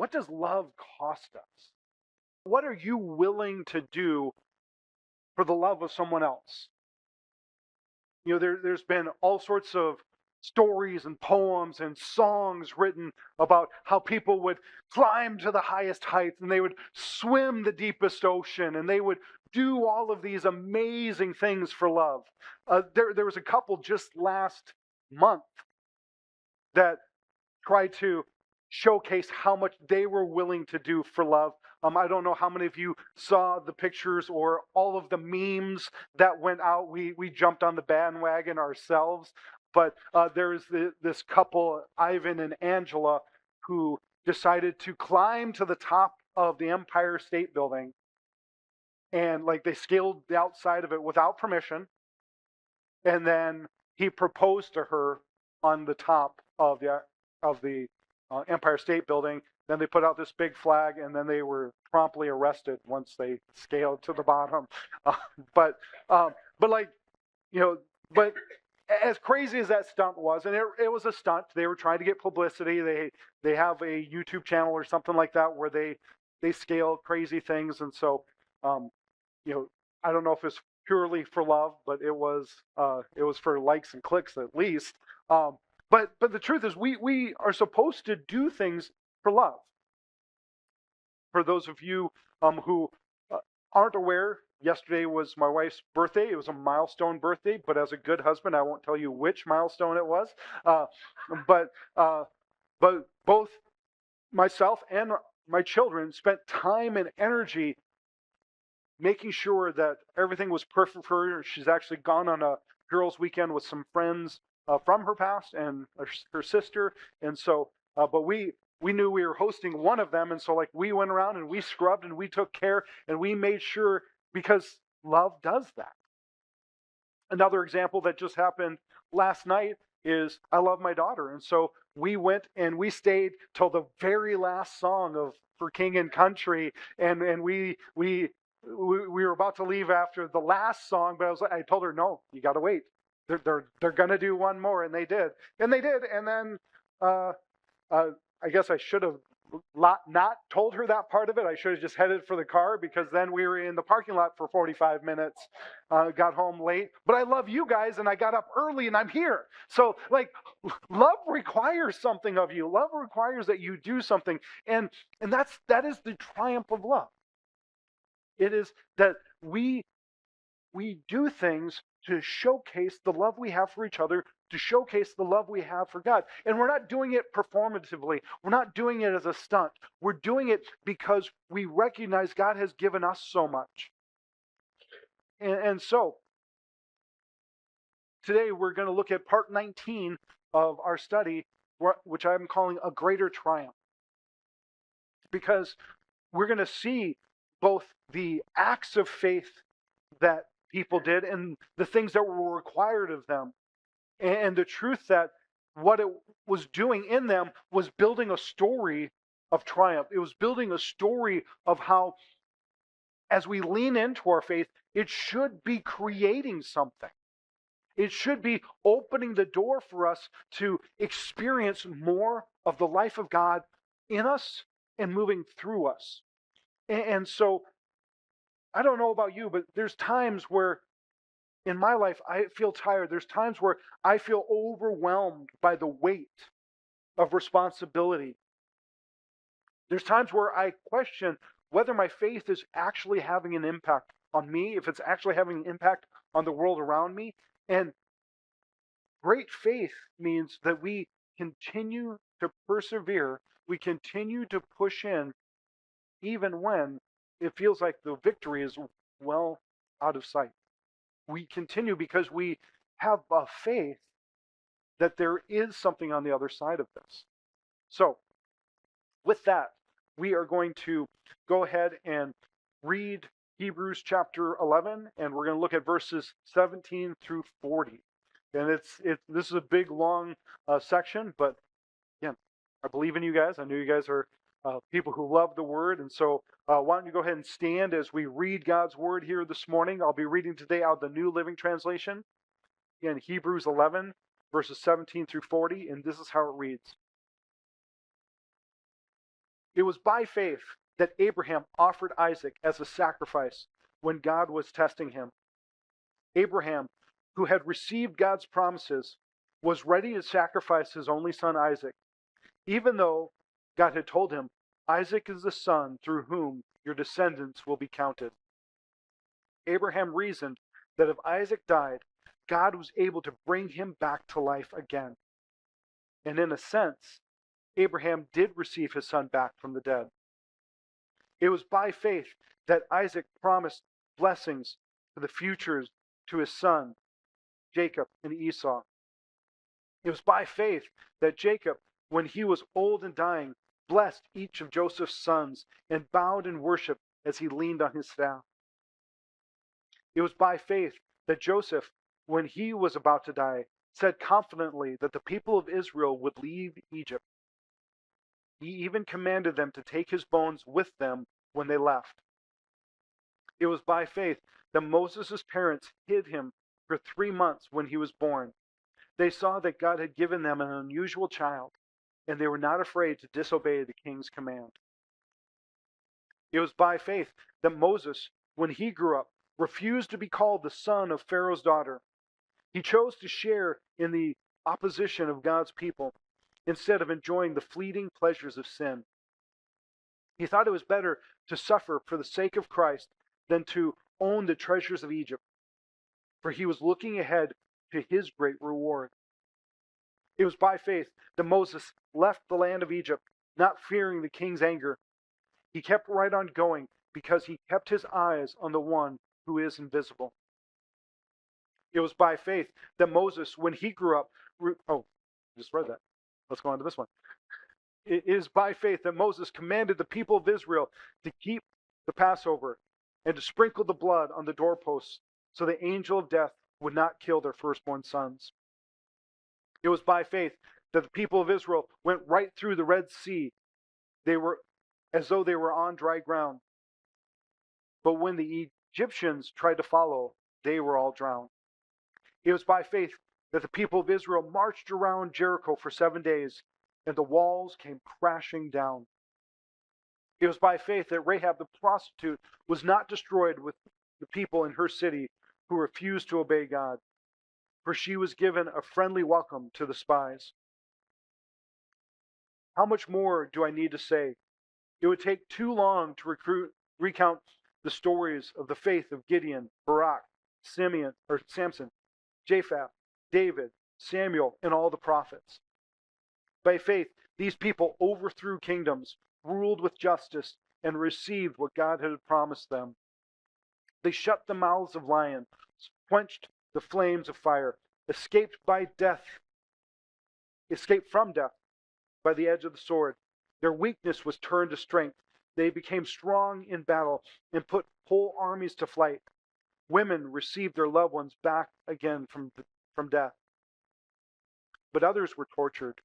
what does love cost us? What are you willing to do for the love of someone else? There's been all sorts of stories and poems and songs written about how people would climb to the highest heights and they would swim the deepest ocean and they would do all of these amazing things for love. There was a couple just last month that tried to showcase how much they were willing to do for love. I don't know how many of you saw the pictures or all of the memes that went out. We jumped on the bandwagon ourselves. But there's this couple, Ivan and Angela, who decided to climb to the top of the Empire State Building. And they scaled the outside of it without permission. And then he proposed to her on the top of the Empire State Building. Then they put out this big flag, and then they were promptly arrested once they scaled to the bottom. But as crazy as that stunt was, and it was a stunt, they were trying to get publicity. They have a YouTube channel or something like that where they scale crazy things, and so I don't know if it's purely for love, but it was for likes and clicks at least. But the truth is, we are supposed to do things for love. For those of you who aren't aware, yesterday was my wife's birthday. It was a milestone birthday, but as a good husband, I won't tell you which milestone it was. But both myself and my children spent time and energy making sure that everything was perfect for her. She's actually gone on a girls' weekend with some friends from her past and her sister, and so but we knew we were hosting one of them, and so we went around and we scrubbed and we took care and we made sure, because love does that. Another example that just happened last night is I love my daughter, and so we went and we stayed till the very last song of For King and Country, and we were about to leave after the last song, but I told her, no, you got to wait. They're gonna do one more, and they did, and then I guess I should have not told her that part of it. I should have just headed for the car, because then we were in the parking lot for 45 minutes, got home late. But I love you guys, and I got up early, and I'm here. So love requires something of you. Love requires that you do something, and that is the triumph of love. It is that we do things to showcase the love we have for each other, to showcase the love we have for God. And we're not doing it performatively. We're not doing it as a stunt. We're doing it because we recognize God has given us so much. And so today we're going to look at part 19 of our study, which I'm calling A Greater Triumph. Because we're going to see both the acts of faith that people did and the things that were required of them, and the truth that what it was doing in them was building a story of triumph. It was building a story of how, as we lean into our faith, it should be creating something. It should be opening the door for us to experience more of the life of God in us and moving through us. And so I don't know about you, but there's times where in my life I feel tired. There's times where I feel overwhelmed by the weight of responsibility. There's times where I question whether my faith is actually having an impact on me, if it's actually having an impact on the world around me. And great faith means that we continue to persevere, we continue to push in, even when it feels like the victory is well out of sight. We continue because we have a faith that there is something on the other side of this. So, with that, we are going to go ahead and read Hebrews chapter 11, and we're going to look at verses 17 through 40. And this is a big, long section, but again, I believe in you guys. I know you guys are people who love the Word, and so why don't you go ahead and stand as we read God's Word here this morning. I'll be reading today out of the New Living Translation. Again, Hebrews 11, verses 17 through 40, and this is how it reads. It was by faith that Abraham offered Isaac as a sacrifice when God was testing him. Abraham, who had received God's promises, was ready to sacrifice his only son Isaac, even though God had told him, Isaac is the son through whom your descendants will be counted. Abraham reasoned that if Isaac died, God was able to bring him back to life again. And in a sense, Abraham did receive his son back from the dead. It was by faith that Isaac promised blessings for the futures to his son, Jacob and Esau. It was by faith that Jacob, when he was old and dying, blessed each of Joseph's sons and bowed in worship as he leaned on his staff. It was by faith that Joseph, when he was about to die, said confidently that the people of Israel would leave Egypt. He even commanded them to take his bones with them when they left. It was by faith that Moses' parents hid him for 3 months when he was born. They saw that God had given them an unusual child, and they were not afraid to disobey the king's command. It was by faith that Moses, when he grew up, refused to be called the son of Pharaoh's daughter. He chose to share in the opposition of God's people instead of enjoying the fleeting pleasures of sin. He thought it was better to suffer for the sake of Christ than to own the treasures of Egypt, for he was looking ahead to his great reward. It was by faith that Moses left the land of Egypt, not fearing the king's anger. He kept right on going because he kept his eyes on the one who is invisible. It was by faith that Moses, when he grew up, just read that. Let's go on to this one. It is by faith that Moses commanded the people of Israel to keep the Passover and to sprinkle the blood on the doorposts so the angel of death would not kill their firstborn sons. It was by faith that the people of Israel went right through the Red Sea. They were as though they were on dry ground. But when the Egyptians tried to follow, they were all drowned. It was by faith that the people of Israel marched around Jericho for 7 days, and the walls came crashing down. It was by faith that Rahab the prostitute was not destroyed with the people in her city who refused to obey God, for she was given a friendly welcome to the spies. How much more do I need to say? It would take too long to recount the stories of the faith of Gideon, Barak, Samson, Jephthah, David, Samuel, and all the prophets. By faith, these people overthrew kingdoms, ruled with justice, and received what God had promised them. They shut the mouths of lions, quenched the flames of fire, escaped from death by the edge of the sword. Their weakness was turned to strength. They became strong in battle and put whole armies to flight. Women received their loved ones back again from death. But others were tortured,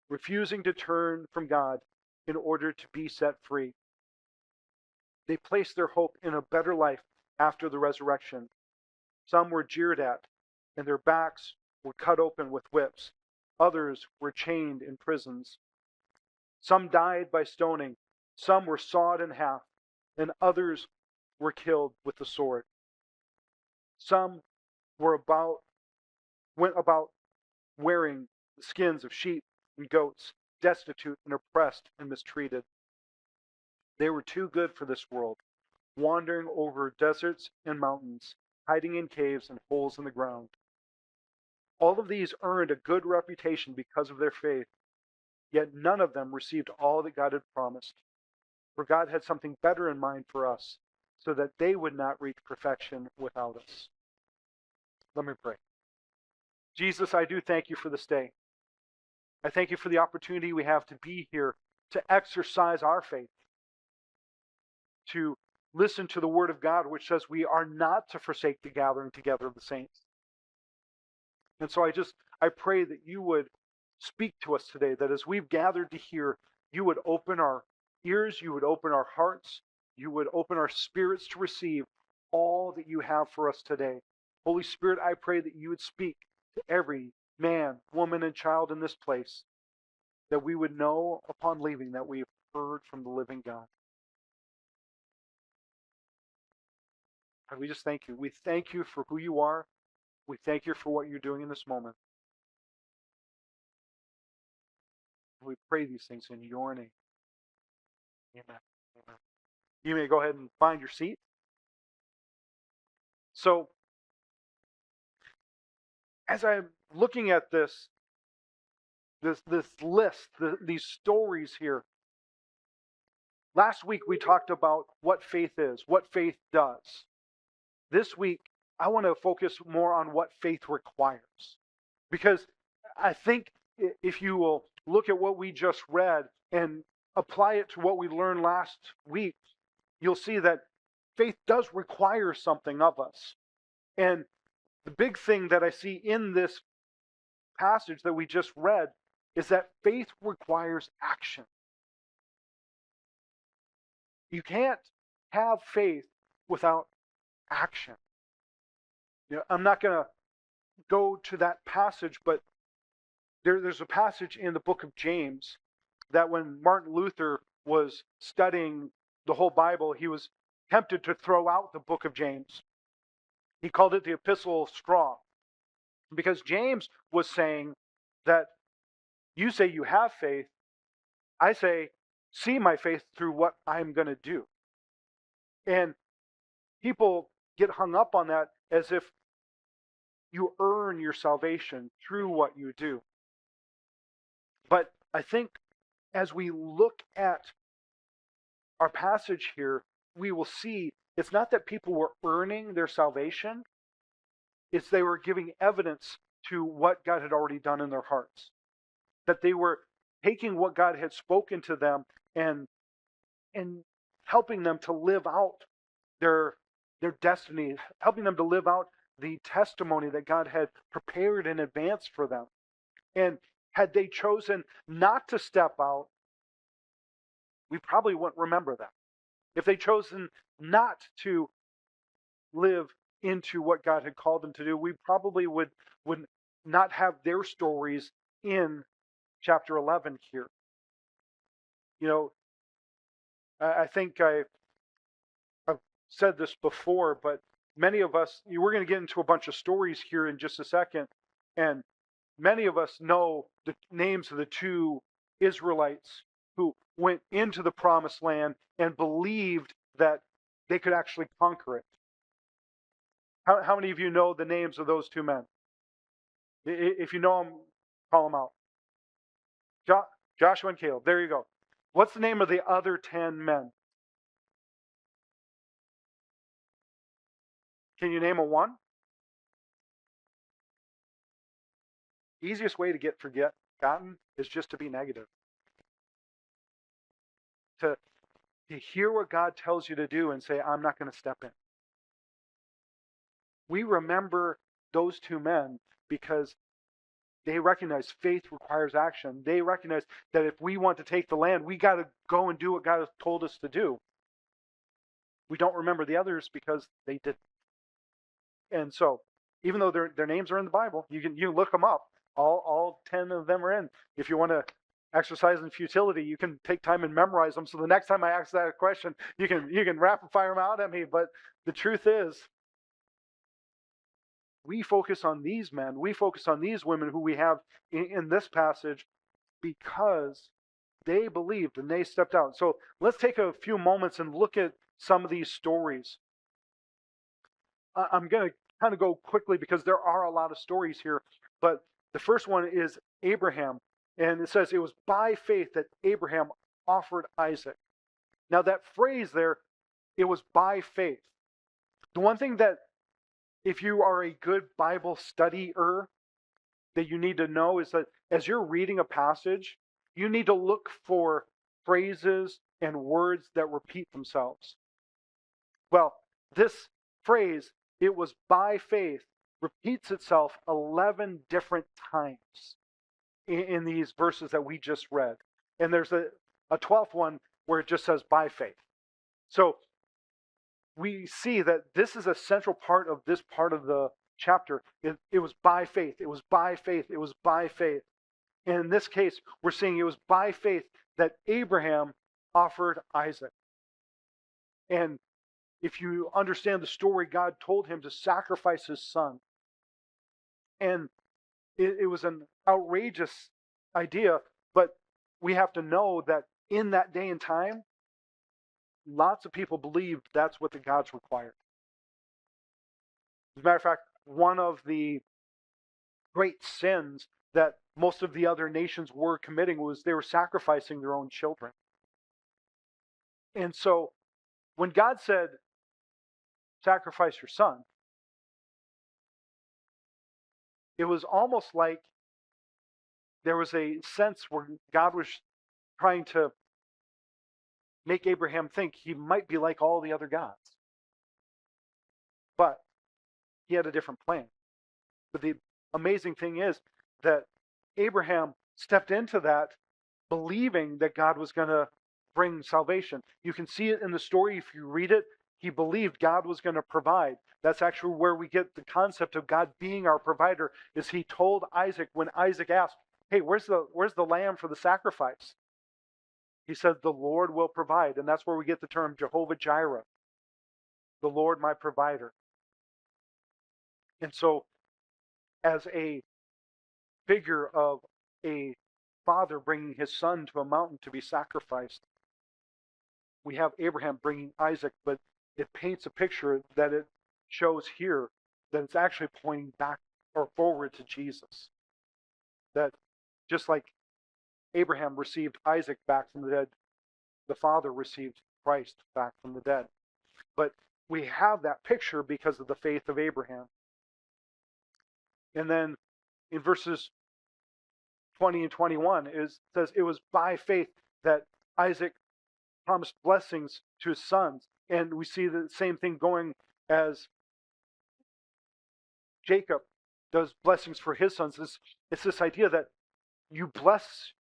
refusing to turn from God in order to be set free. They placed their hope in a better life after the resurrection. Some were jeered at, and their backs were cut open with whips. Others were chained in prisons. Some died by stoning. Some were sawed in half, and others were killed with the sword. Some went about wearing the skins of sheep and goats, destitute and oppressed and mistreated. They were too good for this world, wandering over deserts and mountains, hiding in caves and holes in the ground. All of these earned a good reputation because of their faith, yet none of them received all that God had promised. For God had something better in mind for us, so that they would not reach perfection without us. Let me pray. Jesus, I do thank you for this day. I thank you for the opportunity we have to be here, to exercise our faith, to listen to the word of God, which says we are not to forsake the gathering together of the saints. And so I pray that you would speak to us today, that as we've gathered to hear, you would open our ears, you would open our hearts, you would open our spirits to receive all that you have for us today. Holy Spirit, I pray that you would speak to every man, woman, and child in this place, that we would know upon leaving that we've heard from the living God. God, we just thank you. We thank you for who you are. We thank you for what you're doing in this moment. We pray these things in your name. Amen. Amen. You may go ahead and find your seat. So, as I'm looking at this list, these stories here, last week we talked about what faith is, what faith does. This week, I want to focus more on what faith requires. Because I think if you will look at what we just read and apply it to what we learned last week, you'll see that faith does require something of us. And the big thing that I see in this passage that we just read is that faith requires action. You can't have faith without action. I'm not going to go to that passage, but there's a passage in the book of James that when Martin Luther was studying the whole Bible, he was tempted to throw out the book of James. He called it the Epistle of Straw, because James was saying that you say you have faith, I say, see my faith through what I'm going to do. And people get hung up on that as if you earn your salvation through what you do. But I think as we look at our passage here, we will see it's not that people were earning their salvation, it's they were giving evidence to what God had already done in their hearts. That they were taking what God had spoken to them and helping them to live out their destiny, helping them to live out the testimony that God had prepared in advance for them. And had they chosen not to step out, we probably wouldn't remember them. If they chosen not to live into what God had called them to do, we probably would not have their stories in chapter 11 here. I think I've said this before, but many of us, we're going to get into a bunch of stories here in just a second, and many of us know the names of the two Israelites who went into the promised land and believed that they could actually conquer it. How many of you know the names of those two men? If you know them, call them out. Joshua and Caleb. There you go. What's the name of the other 10 men? Can you name a one? Easiest way to get forgotten is just to be negative. To hear what God tells you to do and say, I'm not going to step in. We remember those two men because they recognize faith requires action. They recognize that if we want to take the land, we got to go and do what God has told us to do. We don't remember the others because they didn't. And so, even though their names are in the Bible, you can look them up. All 10 of them are in. If you want to exercise in futility, you can take time and memorize them. So the next time I ask that question, you can rapid fire them out at me. But the truth is, we focus on these men, we focus on these women who we have in this passage because they believed and they stepped out. So let's take a few moments and look at some of these stories. I'm going to kind of go quickly because there are a lot of stories here. But the first one is Abraham. And it says it was by faith that Abraham offered Isaac. Now that phrase there, it was by faith. The one thing that if you are a good Bible studier that you need to know is that as you're reading a passage, you need to look for phrases and words that repeat themselves. Well, this phrase, it was by faith, repeats itself 11 different times in these verses that we just read. And there's a 12th one where it just says by faith. So we see that this is a central part of this part of the chapter. It was by faith. It was by faith. It was by faith. And in this case, we're seeing it was by faith that Abraham offered Isaac. And if you understand the story, God told him to sacrifice his son. And it was an outrageous idea, but we have to know that in that day and time, lots of people believed that's what the gods required. As a matter of fact, one of the great sins that most of the other nations were committing was they were sacrificing their own children. And so when God said, sacrifice your son, it was almost like there was a sense where God was trying to make Abraham think he might be like all the other gods. But he had a different plan. But the amazing thing is that Abraham stepped into that believing that God was going to bring salvation. You can see it in the story if you read it. He believed God was going to provide. That's actually where we get the concept of God being our provider. Is he told Isaac when Isaac asked, "Hey, where's the lamb for the sacrifice?" He said, "The Lord will provide," and that's where we get the term Jehovah Jireh, the Lord my provider. And so, as a figure of a father bringing his son to a mountain to be sacrificed, we have Abraham bringing Isaac, but it paints a picture that it shows here that it's actually pointing back or forward to Jesus. That just like Abraham received Isaac back from the dead, the Father received Christ back from the dead. But we have that picture because of the faith of Abraham. And then in verses 20 and 21, it says, it was by faith that Isaac promised blessings to his sons. And we see the same thing going as Jacob does blessings for his sons. It's this idea that you bless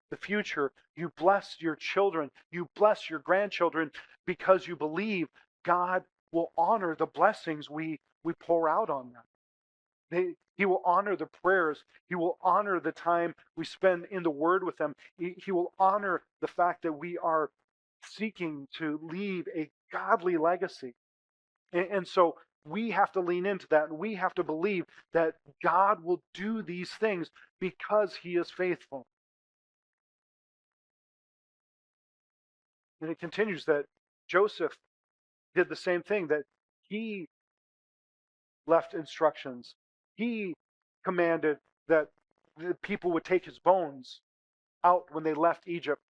the future, you bless your children, you bless your grandchildren because you believe God will honor the blessings we pour out on them. He will honor the prayers. He will honor the time we spend in the Word with them. He will honor the fact that we are seeking to leave a godly legacy. And so we have to lean into that, and we have to believe that God will do these things because He is faithful. And it continues that Joseph did the same thing, that he left instructions. He commanded that the people would take his bones out when they left Egypt.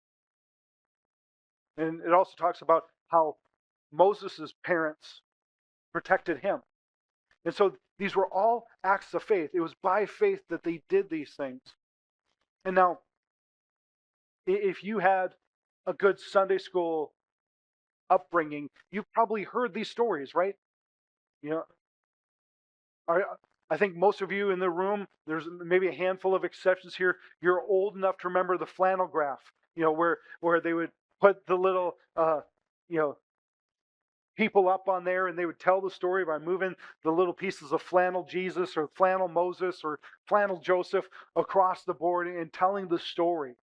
And it also talks about how Moses' parents protected him. And so these were all acts of faith. It was by faith that they did these things. And now, if you had a good Sunday school upbringing, you've probably heard these stories, right? You know, I think most of you in the room, there's maybe a handful of exceptions here. You're old enough to remember the flannel graph, where they would put the little, people up on there, and they would tell the story by moving the little pieces of flannel Jesus or flannel Moses or flannel Joseph across the board and telling the story.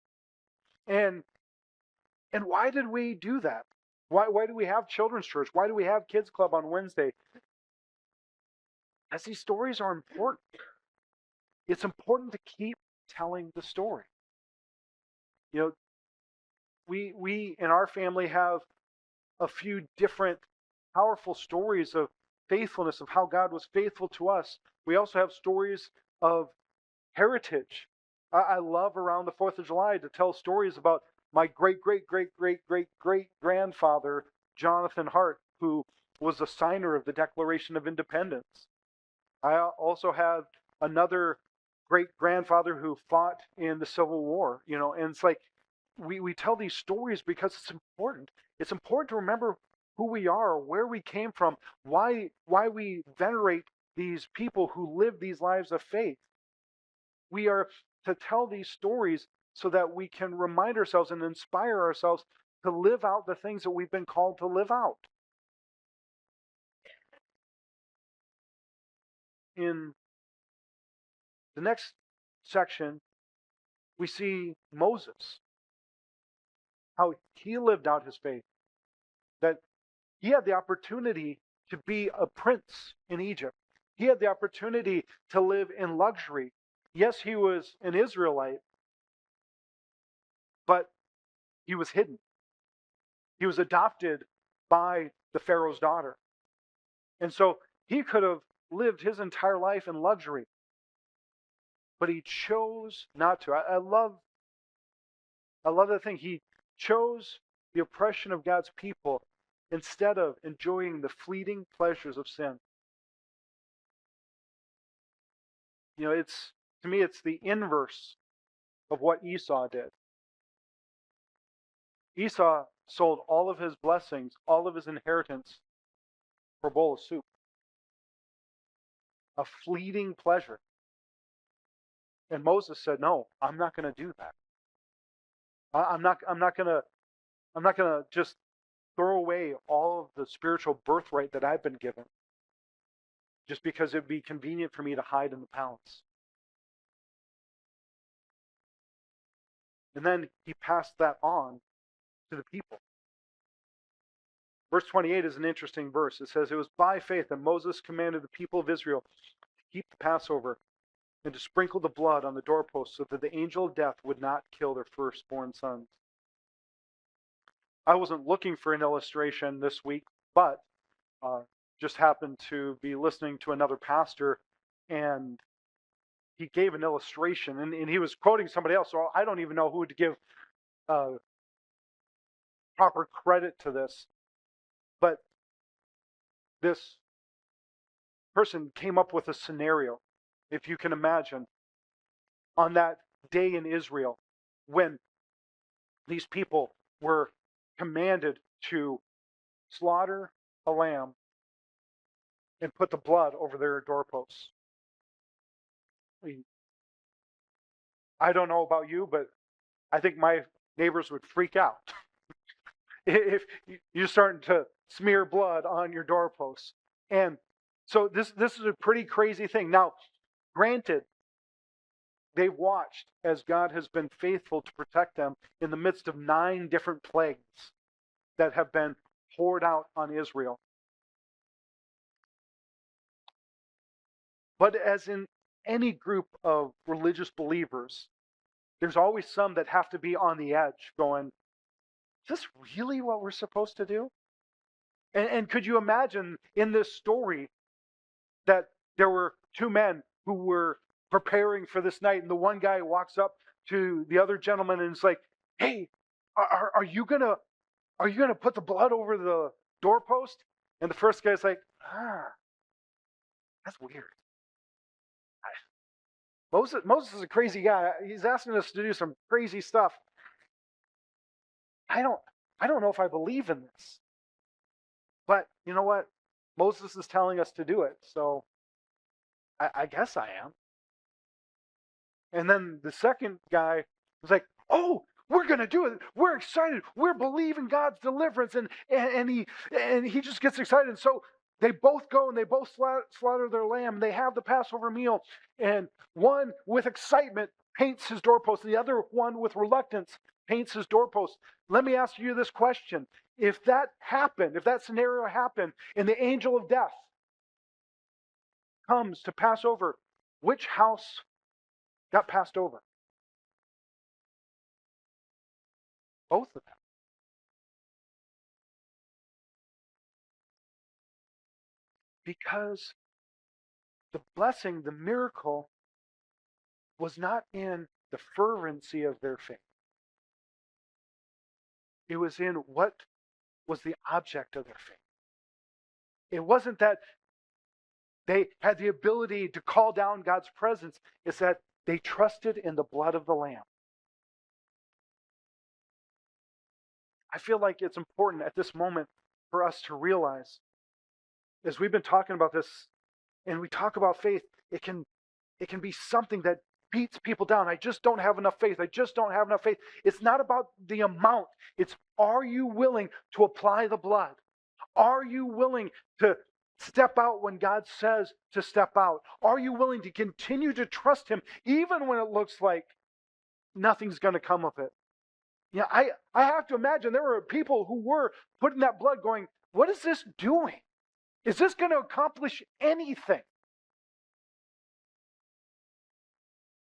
And why did we do that? Why do we have children's church? Why do we have kids club on Wednesday? As these stories are important. It's important to keep telling the story. We in our family have a few different powerful stories of faithfulness, of how God was faithful to us. We also have stories of heritage. I love around the 4th of July to tell stories about my great, great, great, great, great, great grandfather, Jonathan Hart, who was a signer of the Declaration of Independence. I also have another great grandfather who fought in the Civil War, and it's like we tell these stories because it's important. It's important to remember who we are, where we came from, why we venerate these people who live these lives of faith. We are to tell these stories so that we can remind ourselves and inspire ourselves to live out the things that we've been called to live out. In the next section, we see Moses. how he lived out his faith, that he had the opportunity to be a prince in Egypt. He had the opportunity to live in luxury. Yes, he was an Israelite, but he was hidden. He was adopted by the Pharaoh's daughter. And so he could have lived his entire life in luxury, but he chose not to. I love that thing. He chose the oppression of God's people instead of enjoying the fleeting pleasures of sin. It's, to me, it's the inverse of what Esau did. Esau sold all of his blessings, all of his inheritance for a bowl of soup, a fleeting pleasure. And Moses said, "No, I'm not going to do that. I'm not going to just throw away all of the spiritual birthright that I've been given just because it'd be convenient for me to hide in the palace." And then he passed that on to the people. Verse 28 is an interesting verse. It says, "It was by faith that Moses commanded the people of Israel to keep the Passover and to sprinkle the blood on the doorposts so that the angel of death would not kill their firstborn sons." I wasn't looking for an illustration this week, but just happened to be listening to another pastor, and he gave an illustration, and he was quoting somebody else, so I don't even know who to give proper credit to this. But this person came up with a scenario, if you can imagine, on that day in Israel when these people were commanded to slaughter a lamb and put the blood over their doorposts. I don't know about you, but I think my neighbors would freak out if you're starting to smear blood on your doorposts. And so this is a pretty crazy thing. Now, granted, they've watched as God has been faithful to protect them in the midst of 9 different plagues that have been poured out on Israel. But as in any group of religious believers, there's always some that have to be on the edge going, is this really what we're supposed to do? And could you imagine in this story that there were 2 men who were preparing for this night, and the one guy walks up to the other gentleman and is like, "Hey, are you gonna put the blood over the doorpost?" And the first guy's like, that's weird. Moses is a crazy guy. He's asking us to do some crazy stuff. I don't know if I believe in this. But you know what? Moses is telling us to do it, so I guess I am. And then the second guy was like, "Oh, we're gonna do it. We're excited. We're believing God's deliverance," and he just gets excited. And so they both go and they both slaughter their lamb. They have the Passover meal, and one with excitement paints his doorpost, and the other one with reluctance paints his doorpost. Let me ask you this question: if that happened, if that scenario happened, and the angel of death comes to pass over, which house got passed over? Both of them. Because the blessing, the miracle, was not in the fervency of their faith. It was in what was the object of their faith. It wasn't that they had the ability to call down God's presence. It's that they trusted in the blood of the Lamb. I feel like it's important at this moment for us to realize, as we've been talking about this, and we talk about faith, it can be something that beats people down. I just don't have enough faith. I just don't have enough faith. It's not about the amount. It's, are you willing to apply the blood? Are you willing to step out when God says to step out? Are you willing to continue to trust Him even when it looks like nothing's going to come of it? I have to imagine there were people who were putting that blood going, what is this doing? Is this going to accomplish anything?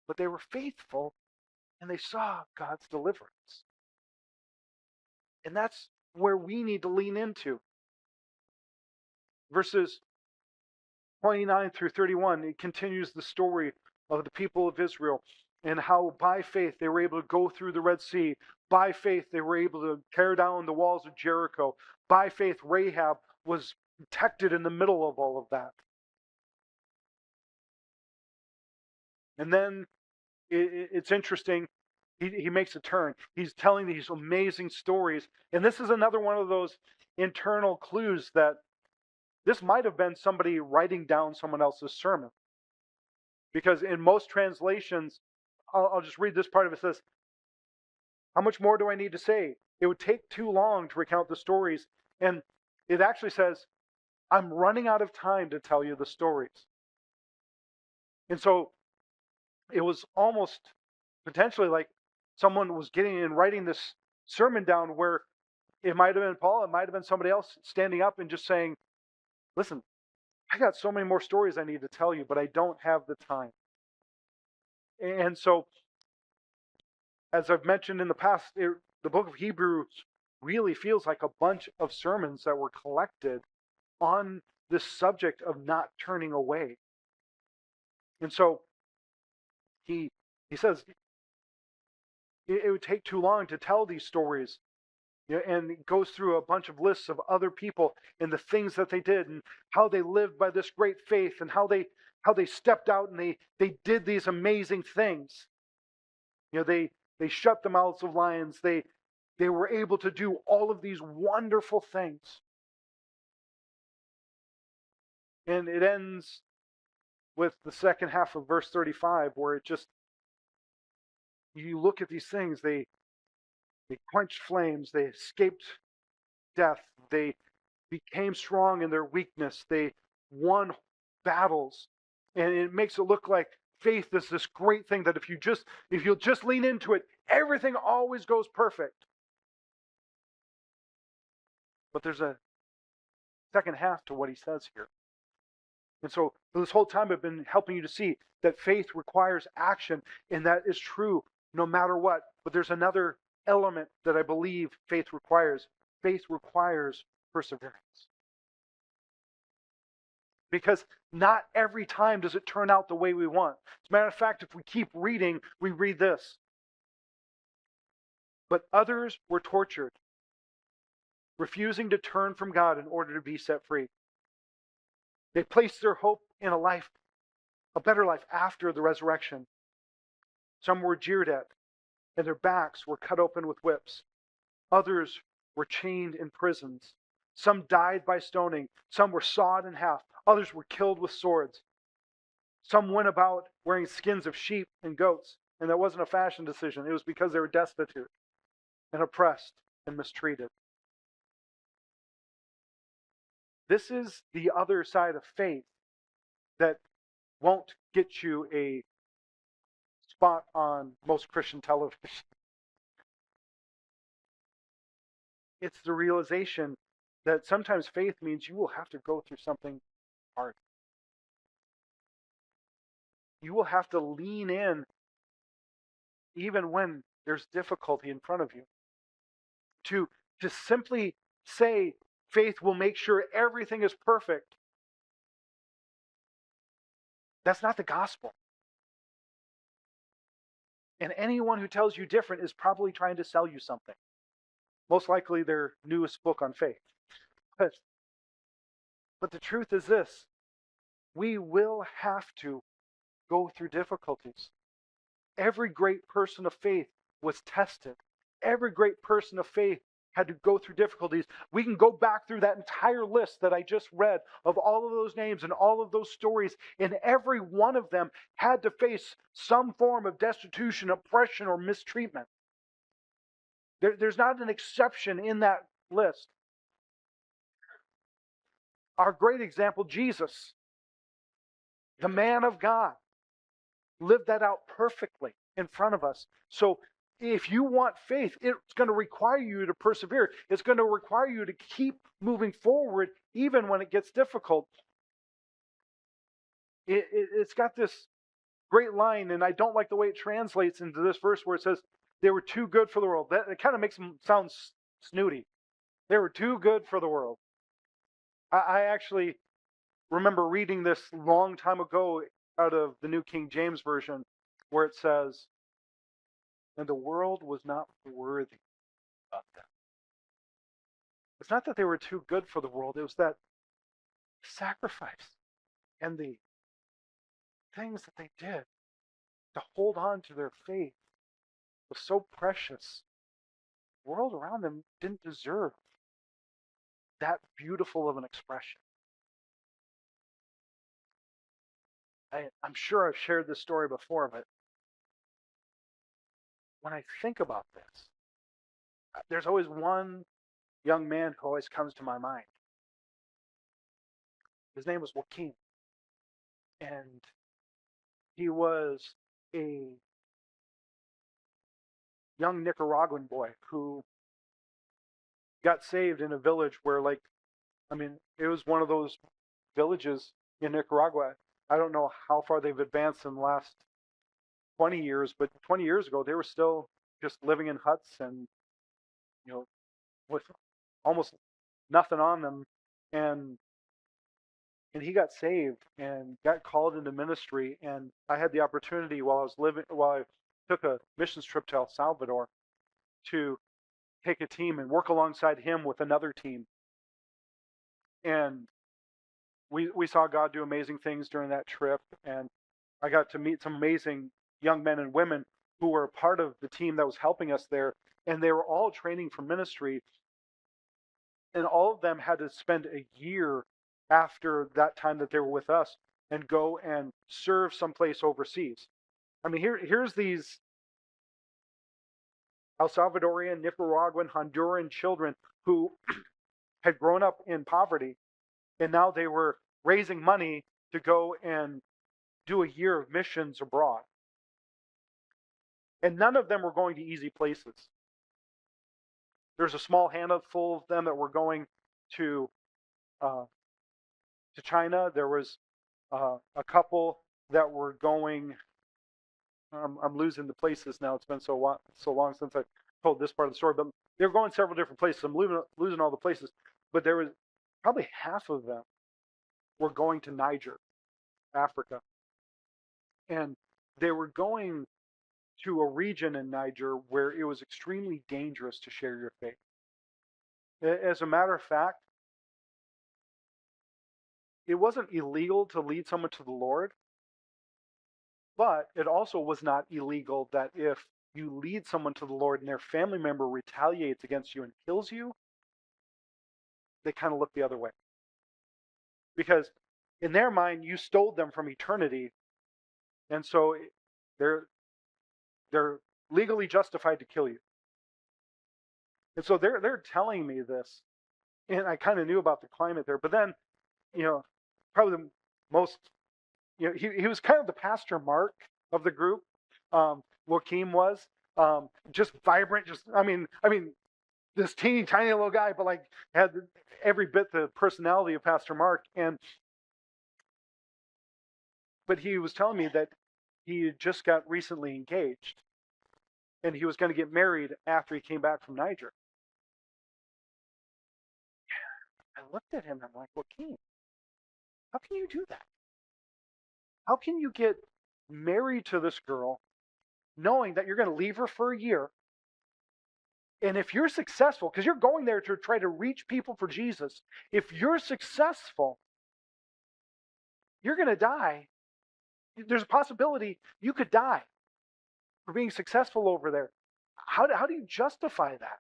But they were faithful and they saw God's deliverance. And that's where we need to lean into. Verses 29 through 31, it continues the story of the people of Israel and how by faith they were able to go through the Red Sea. By faith they were able to tear down the walls of Jericho. By faith Rahab was protected in the middle of all of that. And then it's interesting. He makes a turn. He's telling these amazing stories. And this is another one of those internal clues that this might have been somebody writing down someone else's sermon. Because in most translations, I'll just read this part of it. It says, how much more do I need to say? It would take too long to recount the stories. And it actually says, I'm running out of time to tell you the stories. And so it was almost potentially like someone was getting and writing this sermon down where it might have been Paul, it might have been somebody else standing up and just saying, listen, I got so many more stories I need to tell you, but I don't have the time. And so, as I've mentioned in the past, the book of Hebrews really feels like a bunch of sermons that were collected on this subject of not turning away. And so he says it would take too long to tell these stories. And it goes through a bunch of lists of other people and the things that they did and how they lived by this great faith and how they stepped out and they did these amazing things. They shut the mouths of lions. They were able to do all of these wonderful things. And it ends with the second half of verse 35 where it just, you look at these things, they quenched flames, they escaped death, they became strong in their weakness, they won battles. And it makes it look like faith is this great thing that if you'll just lean into it, everything always goes perfect. But there's a second half to what he says here. And so this whole time I've been helping you to see that faith requires action, and that is true no matter what. But there's another element that I believe faith requires. Faith requires perseverance. Because not every time does it turn out the way we want. As a matter of fact, if we keep reading, we read this. But others were tortured, refusing to turn from God in order to be set free. They placed their hope in a better life after the resurrection. Some were jeered at, and their backs were cut open with whips. Others were chained in prisons. Some died by stoning. Some were sawed in half. Others were killed with swords. Some went about wearing skins of sheep and goats, and that wasn't a fashion decision. It was because they were destitute and oppressed and mistreated. This is the other side of faith that won't get you a spot on most Christian television. It's the realization that sometimes faith means you will have to go through something hard. You will have to lean in even when there's difficulty in front of you. To simply say faith will make sure everything is perfect. That's not the gospel. And anyone who tells you different is probably trying to sell you something. Most likely their newest book on faith. But the truth is this. We will have to go through difficulties. Every great person of faith was tested. Every great person of faith had to go through difficulties. We can go back through that entire list that I just read of all of those names and all of those stories, and every one of them had to face some form of destitution, oppression, or mistreatment. There's not an exception in that list. Our great example, Jesus, the man of God, lived that out perfectly in front of us. So if you want faith, it's going to require you to persevere. It's going to require you to keep moving forward even when it gets difficult. It's got this great line, and I don't like the way it translates into this verse where it says they were too good for the world. That it kind of makes them sound snooty. They were too good for the world. I actually remember reading this long time ago out of the New King James Version where it says, and the world was not worthy of them. It's not that they were too good for the world, it was that sacrifice and the things that they did to hold on to their faith was so precious. The world around them didn't deserve that beautiful of an expression. I'm sure I've shared this story before, but when I think about this, there's always one young man who always comes to my mind. His name was Joaquin, and he was a young Nicaraguan boy who got saved in a village where, like, I mean, it was one of those villages in Nicaragua. I don't know how far they've advanced in the last 20 years, but 20 years ago, they were still just living in huts and, you know, with almost nothing on them. And he got saved and got called into ministry. And I had the opportunity while I took a missions trip to El Salvador to take a team and work alongside him with another team. And we saw God do amazing things during that trip. And I got to meet some amazing young men and women who were a part of the team that was helping us there. And they were all training for ministry. And all of them had to spend a year after that time that they were with us and go and serve someplace overseas. I mean, here's these El Salvadorian, Nicaraguan, Honduran children who had grown up in poverty, and now they were raising money to go and do a year of missions abroad. And none of them were going to easy places. There's a small handful of them that were going to China. There was a couple that were going. I'm losing the places now. It's been so long since I told this part of the story, but they were going several different places. I'm losing all the places, but there was probably half of them were going to Niger, Africa, and they were going to a region in Niger where it was extremely dangerous to share your faith. As a matter of fact, it wasn't illegal to lead someone to the Lord, but it also was not illegal that if you lead someone to the Lord and their family member retaliates against you and kills you, they kind of look the other way. Because in their mind, you stole them from eternity, and so they're legally justified to kill you. And so they're telling me this, and I kind of knew about the climate there. But then, probably the most, he was kind of the Pastor Mark of the group. Joaquim was just vibrant, I mean, this teeny tiny little guy, but like had every bit the personality of Pastor Mark. But he was telling me that he just got recently engaged, and he was going to get married after he came back from Niger. I looked at him and I'm like, Joaquin, how can you do that? How can you get married to this girl knowing that you're going to leave her for a year? And if you're successful, because you're going there to try to reach people for Jesus, if you're successful, you're going to die. There's a possibility you could die for being successful over there. How do you justify that?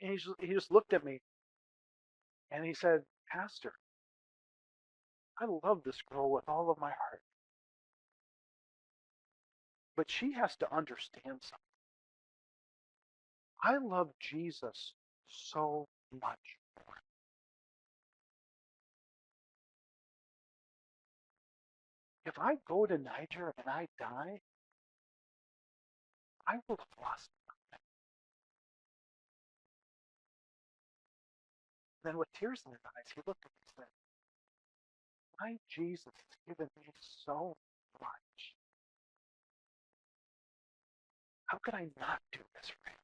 And he just looked at me and he said, Pastor, I love this girl with all of my heart. But she has to understand something. I love Jesus so much more. If I go to Niger and I die, I will have lost nothing. Then with tears in his eyes, he looked at me and said, my Jesus has given me so much. How could I not do this for him?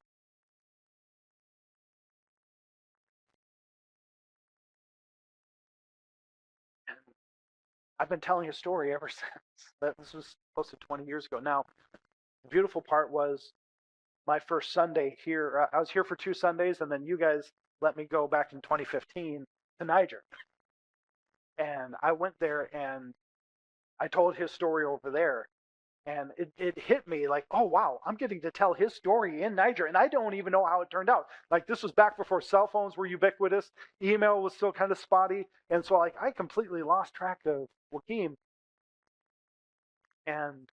And I've been telling his story ever since. This was close to 20 years ago. Now, the beautiful part was my first Sunday here. I was here for 2 Sundays, and then you guys let me go back in 2015 to Niger. And I went there and I told his story over there. And it hit me like, oh, wow, I'm getting to tell his story in Niger. And I don't even know how it turned out. Like, this was back before cell phones were ubiquitous. Email was still kind of spotty. And so, like, I completely lost track of Joaquim. And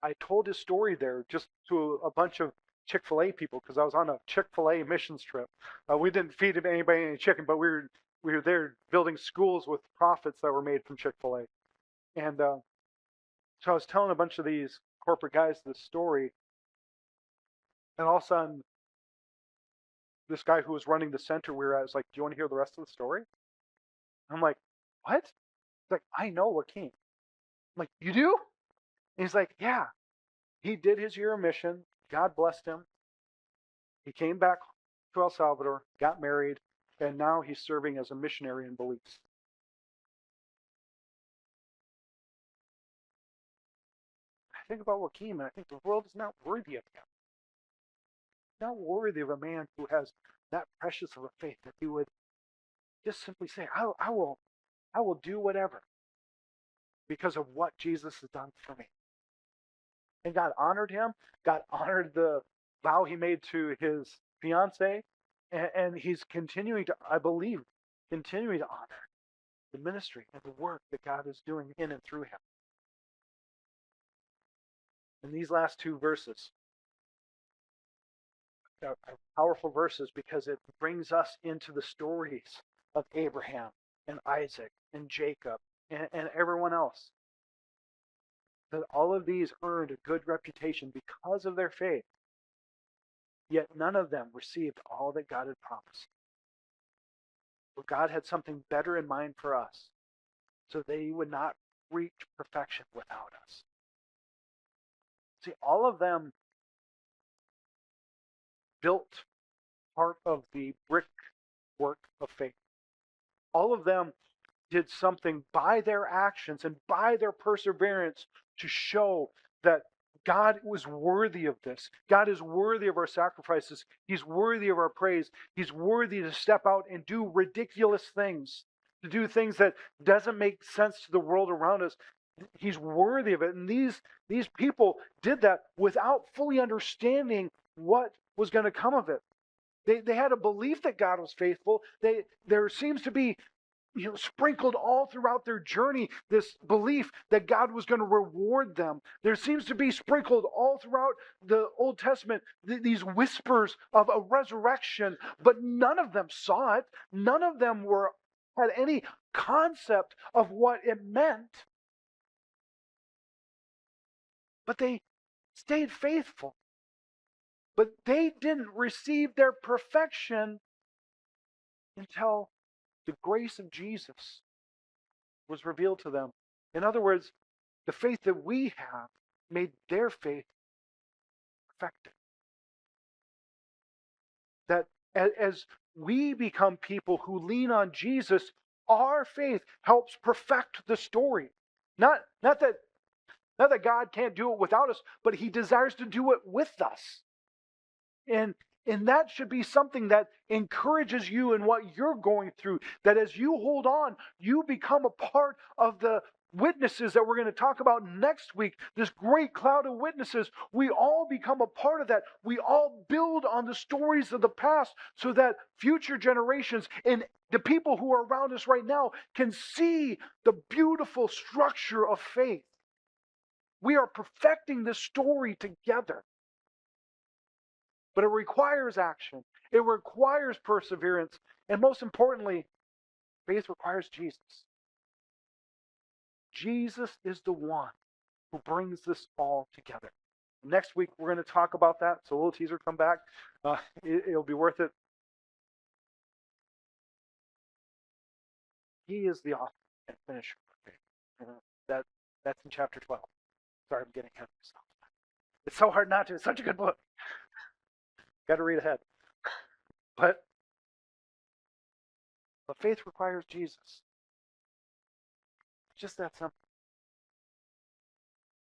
I told his story there just to a bunch of Chick-fil-A people because I was on a Chick-fil-A missions trip. We didn't feed anybody any chicken, but we were there building schools with profits that were made from Chick-fil-A. And so I was telling a bunch of these corporate guys this story, and all of a sudden, this guy who was running the center we were at was like, do you want to hear the rest of the story? I'm like, what? He's like, I know Joaquim. I'm like, you do? And he's like, yeah. He did his year of mission. God blessed him. He came back to El Salvador, got married, and now he's serving as a missionary in Belize. I think about Joaquim, and I think the world is not worthy of him. Not worthy of a man who has that precious of a faith that he would just simply say, I will do whatever because of what Jesus has done for me. And God honored him. God honored the vow he made to his fiancée. And he's continuing to, I believe, continuing to honor the ministry and the work that God is doing in and through him. In these last 2 verses are powerful verses because it brings us into the stories of Abraham and Isaac and Jacob and everyone else. That all of these earned a good reputation because of their faith, yet none of them received all that God had promised. But God had something better in mind for us, so they would not reach perfection without us. See, all of them built part of the brickwork of faith. All of them did something by their actions and by their perseverance to show that God was worthy of this. God is worthy of our sacrifices. He's worthy of our praise. He's worthy to step out and do ridiculous things, to do things that doesn't make sense to the world around us. He's worthy of it. And these people did that without fully understanding what was going to come of it. They had a belief that God was faithful. There seems to be sprinkled all throughout their journey, this belief that God was going to reward them. There seems to be sprinkled all throughout the Old Testament these whispers of a resurrection, but none of them saw it. None of them had any concept of what it meant. But they stayed faithful. But they didn't receive their perfection until the grace of Jesus was revealed to them. In other words, the faith that we have made their faith perfected. That as we become people who lean on Jesus, our faith helps perfect the story. Not that God can't do it without us, but he desires to do it with us. And that should be something that encourages you in what you're going through. That as you hold on, you become a part of the witnesses that we're going to talk about next week. This great cloud of witnesses. We all become a part of that. We all build on the stories of the past so that future generations and the people who are around us right now can see the beautiful structure of faith. We are perfecting this story together. But it requires action. It requires perseverance. And most importantly, faith requires Jesus. Jesus is the one who brings this all together. Next week, we're going to talk about that. So a little teaser, come back. It'll be worth it. He is the author and finisher of faith. That's in chapter 12. Sorry, I'm getting ahead of myself. It's so hard not to. It's such a good book. Got to read ahead. But faith requires Jesus. It's just that simple.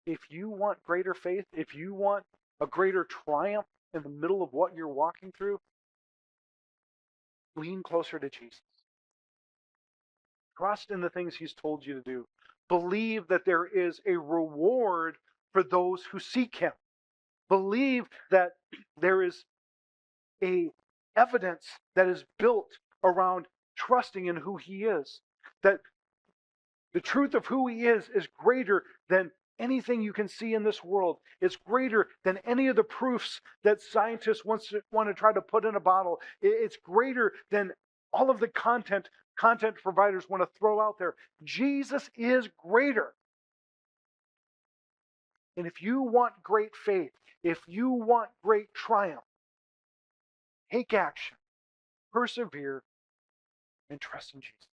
If you want greater faith, if you want a greater triumph in the middle of what you're walking through, lean closer to Jesus. Trust in the things he's told you to do. Believe that there is a reward for those who seek him. Believe that there is a evidence that is built around trusting in who he is. That the truth of who he is greater than anything you can see in this world. It's greater than any of the proofs that scientists want to try to put in a bottle. It's greater than all of the content providers want to throw out there. Jesus is greater. And if you want great faith, if you want great triumph, take action, persevere, and trust in Jesus.